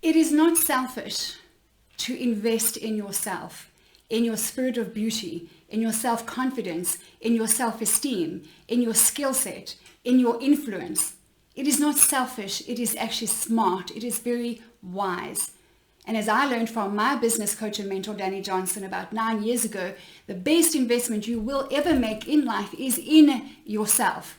It is not selfish to invest in yourself, in your spirit of beauty, in your self-confidence, in your self-esteem, in your skill set, in your influence. It is not selfish. It is actually smart. It is very wise. And as I learned from my business coach and mentor, Danny Johnson, about 9 years ago, the best investment you will ever make in life is in yourself.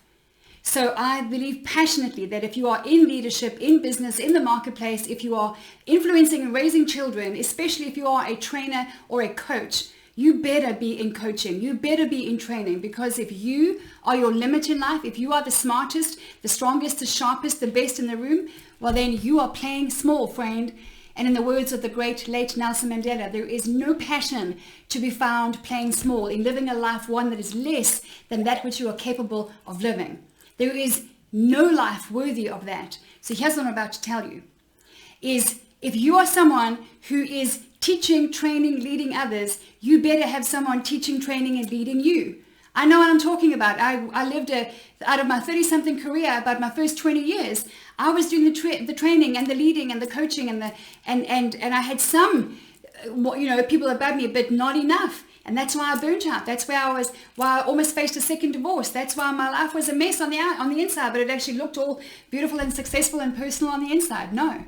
So I believe passionately that if you are in leadership, in business, in the marketplace, if you are influencing and raising children, especially if you are a trainer or a coach, you better be in coaching. You better be in training, because if you are your limit in life, if you are the smartest, the strongest, the sharpest, the best in the room, well, then you are playing small, friend. And in the words of the great late Nelson Mandela, there is no passion to be found playing small, in living a life, one that is less than that which you are capable of living. There is no life worthy of that. So here's what I'm about to tell you, is if you are someone who is teaching, training, leading others, you better have someone teaching, training, and leading you. I know what I'm talking about. I lived out of my 30-something career, about my first 20 years, I was doing the training and the leading and the coaching and I had some, people above me, but not enough. And that's why I burnt out. That's why I almost faced a second divorce. That's why my life was a mess on the inside, but it actually looked all beautiful and successful and personal on the inside. No.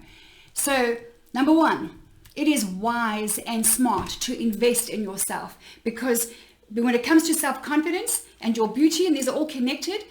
So, number one, it is wise and smart to invest in yourself, because when it comes to self-confidence and your beauty, and these are all connected,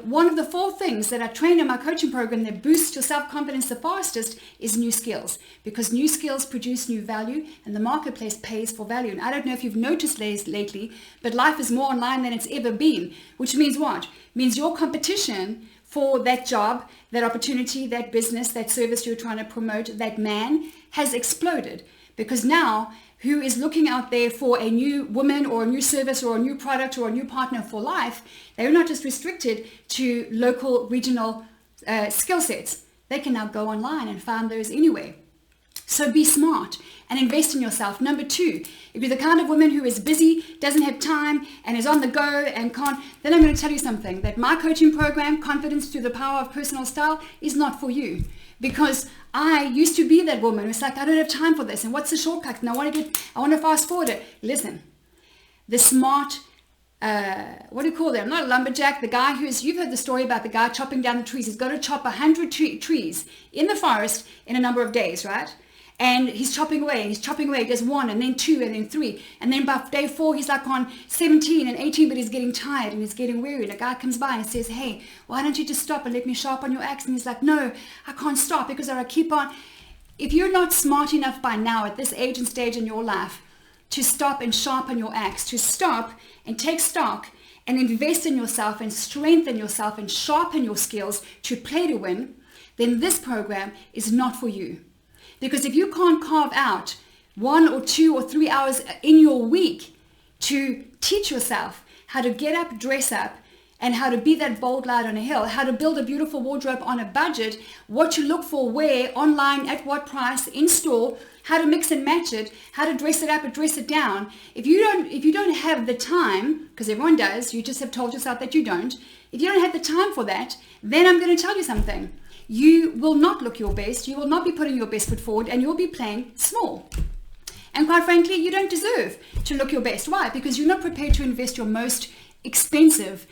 one of the 4 things that I train in my coaching program that boosts your self-confidence the fastest is new skills, because new skills produce new value, and the marketplace pays for value. And I don't know if you've noticed lately, but life is more online than it's ever been, which means what? It means your competition for that job, that opportunity, that business, that service you're trying to promote, that man, has exploded. Because now, who is looking out there for a new woman or a new service or a new product or a new partner for life, they're not just restricted to local, regional skill sets. They can now go online and find those anyway. So be smart and invest in yourself. Number 2, if you're the kind of woman who is busy, doesn't have time, and is on the go and can't, then I'm going to tell you something, that my coaching program, Confidence Through the Power of Personal Style, is not for you. Because I used to be that woman. It's like, I don't have time for this. And what's the shortcut? And I want to fast forward it. Listen, the smart, what do you call them? I'm not a lumberjack. The guy you've heard the story about the guy chopping down the trees. He's got to chop 100 trees in the forest in a number of days, right? And he's chopping away, he does 1 and then 2 and then 3. And then by day 4, he's like on 17 and 18, but he's getting tired and he's getting weary. And a guy comes by and says, hey, why don't you just stop and let me sharpen your axe? And he's like, no, I can't stop because I keep on. If you're not smart enough by now at this age and stage in your life to stop and sharpen your axe, to stop and take stock and invest in yourself and strengthen yourself and sharpen your skills to play to win, then this program is not for you. Because if you can't carve out 1 or 2 or 3 hours in your week to teach yourself how to get up, dress up, and how to be that bold light on a hill, how to build a beautiful wardrobe on a budget, what to look for, where, online, at what price, in store, how to mix and match it, how to dress it up and dress it down. If you don't have the time, because everyone does, you just have told yourself that you don't. If you don't have the time for that, then I'm going to tell you something. You will not look your best, you will not be putting your best foot forward, and you'll be playing small. And quite frankly, you don't deserve to look your best. Why? Because you're not prepared to invest your most expensive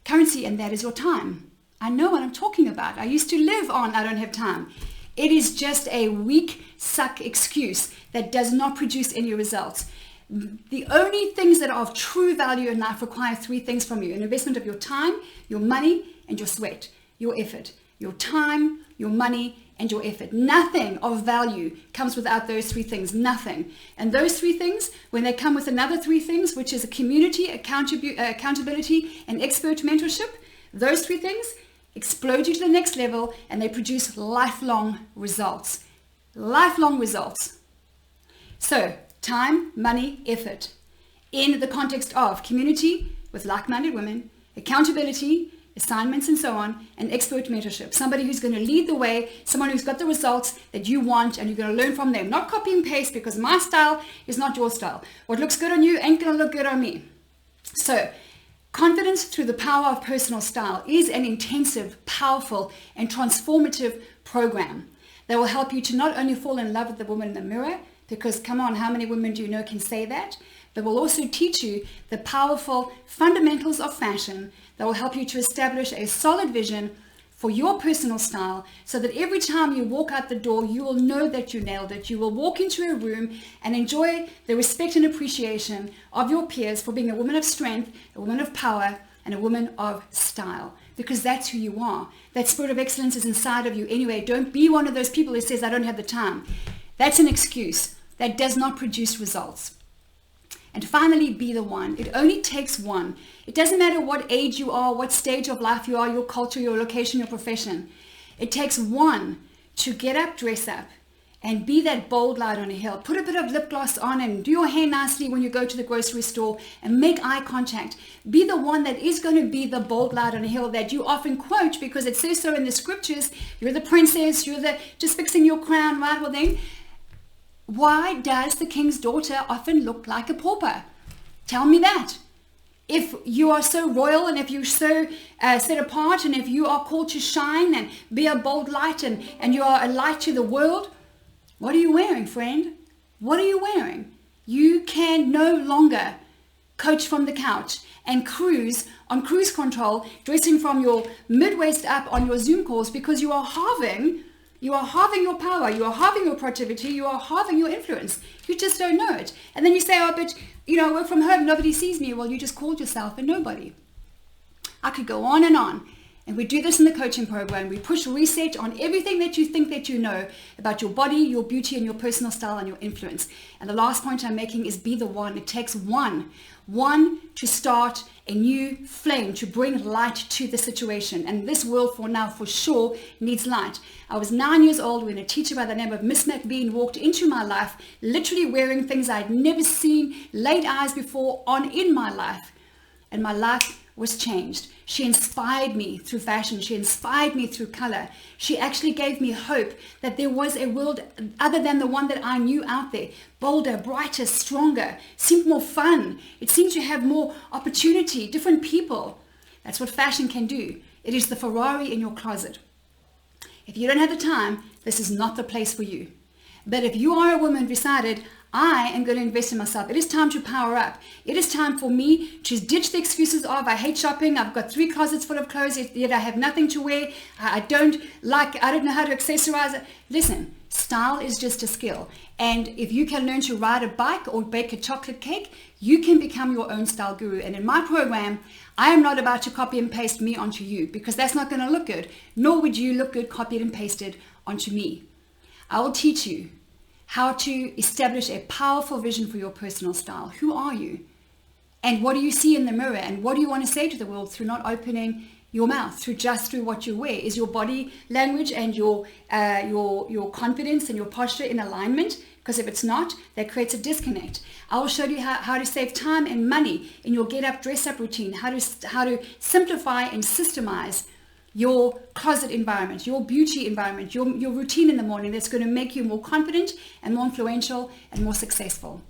currency, and that is your time. I know what I'm talking about. I used to live on I don't have time. It is just a weak, suck excuse that does not produce any results. The only things that are of true value in life require 3 things from you: an investment of your time, your money, and your sweat, your effort. Your time, your money, and your effort. Nothing of value comes without those 3 things. Nothing. And those 3 things, when they come with another 3 things, which is a community, accountability, and expert mentorship, those 3 things explode you to the next level, and they produce lifelong results. Lifelong results. So, time, money, effort. In the context of community with like-minded women, accountability, assignments and so on, and expert mentorship. Somebody who's going to lead the way, someone who's got the results that you want, and you're going to learn from them. Not copy and paste, because my style is not your style. What looks good on you ain't going to look good on me. So, Confidence Through the Power of Personal Style is an intensive, powerful, and transformative program that will help you to not only fall in love with the woman in the mirror, because come on, how many women do you know can say that? But will also teach you the powerful fundamentals of fashion that will help you to establish a solid vision for your personal style, so that every time you walk out the door, you will know that you nailed it. You will walk into a room and enjoy the respect and appreciation of your peers for being a woman of strength, a woman of power, and a woman of style, because that's who you are. That spirit of excellence is inside of you anyway. Don't be one of those people who says, I don't have the time. That's an excuse. That does not produce results. And finally, be the one. It only takes one. It doesn't matter what age you are, what stage of life you are, your culture, your location, your profession. It takes one to get up, dress up, and be that bold light on a hill. Put a bit of lip gloss on and do your hair nicely when you go to the grocery store and make eye contact. Be the one that is going to be the bold light on a hill that you often quote because it says so in the scriptures. You're the princess, you're the just fixing your crown, right? Well then, why does the king's daughter often look like a pauper? Tell me that. If you are so royal and if you're so set apart and if you are called to shine and be a bold light and you are a light to the world, what are you wearing, friend? What are you wearing? You can no longer coach from the couch and cruise on cruise control, dressing from your mid-waist up on your Zoom calls, because you are halving your power, you are halving your productivity, you are halving your influence. You just don't know it. And then you say, oh, but I work from home, nobody sees me. Well, you just called yourself a nobody. I could go on. And we do this in the coaching program. We push reset on everything that you think that you know about your body, your beauty, and your personal style and your influence. And the last point I'm making is be the one. It takes one to start a new flame, to bring light to the situation. And this world for now, for sure, needs light. I was 9 years old when a teacher by the name of Miss McBean walked into my life, literally wearing things I'd never seen, laid eyes before on in my life. And my life was changed. She inspired me through fashion. She inspired me through color. She actually gave me hope that there was a world other than the one that I knew out there. Bolder, brighter, stronger, seemed more fun. It seemed to have more opportunity, different people. That's what fashion can do. It is the Ferrari in your closet. If you don't have the time, this is not the place for you. But if you are a woman who decided, I am going to invest in myself. It is time to power up. It is time for me to ditch the excuses of I hate shopping. I've got 3 closets full of clothes, yet I have nothing to wear. I don't know how to accessorize. Listen, style is just a skill. And if you can learn to ride a bike or bake a chocolate cake, you can become your own style guru. And in my program, I am not about to copy and paste me onto you, because that's not going to look good. Nor would you look good copied and pasted onto me. I will teach you how to establish a powerful vision for your personal style. Who are you? And what do you see in the mirror? And what do you want to say to the world through not opening your mouth, through what you wear? Is your body language and your confidence and your posture in alignment? Because if it's not, that creates a disconnect. I will show you how to save time and money in your get up, dress up routine, how to simplify and systemize your closet environment, your beauty environment, your routine in the morning that's going to make you more confident and more influential and more successful.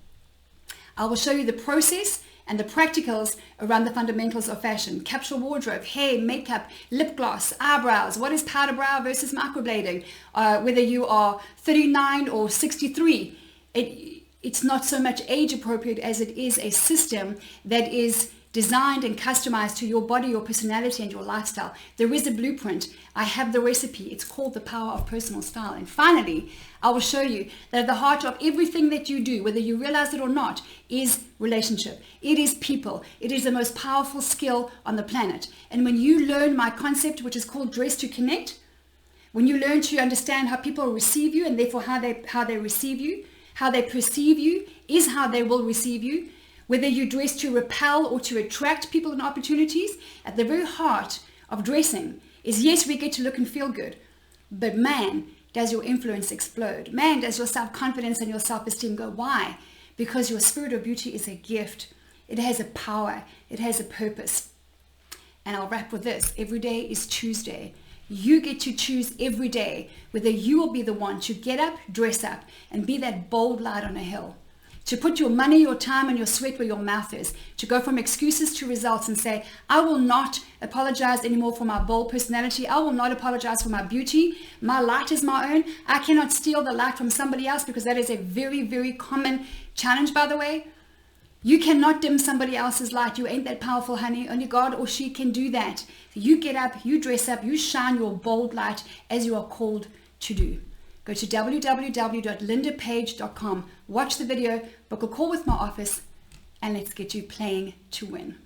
I will show you the process and the practicals around the fundamentals of fashion: capsule wardrobe, hair, makeup, lip gloss, eyebrows. What is powder brow versus microblading? Whether you are 39 or 63, it's not so much age appropriate as it is a system that is designed and customized to your body, your personality, and your lifestyle. There is a blueprint. I have the recipe. It's called the power of personal style. And finally, I will show you that at the heart of everything that you do, whether you realize it or not, is relationship. It is people. It is the most powerful skill on the planet. And when you learn my concept, which is called Dress to Connect, when you learn to understand how people receive you and therefore how they receive you, how they perceive you is how they will receive you. Whether you dress to repel or to attract people and opportunities, at the very heart of dressing is, yes, we get to look and feel good, but man, does your influence explode. Man, does your self-confidence and your self-esteem go. Why? Because your spirit of beauty is a gift. It has a power. It has a purpose. And I'll wrap with this. Every day is Tuesday. You get to choose every day whether you will be the one to get up, dress up, and be that bold light on a hill. to put your money, your time, and your sweat where your mouth is, to go from excuses to results and say, I will not apologize anymore for my bold personality. I will not apologize for my beauty. My light is my own. I cannot steal the light from somebody else, because that is a very, very common challenge, by the way. You cannot dim somebody else's light. You ain't that powerful, honey. Only God or she can do that. You get up, you dress up, you shine your bold light as you are called to do. Go to www.lindapage.com, watch the video, book a call with my office, and let's get you playing to win.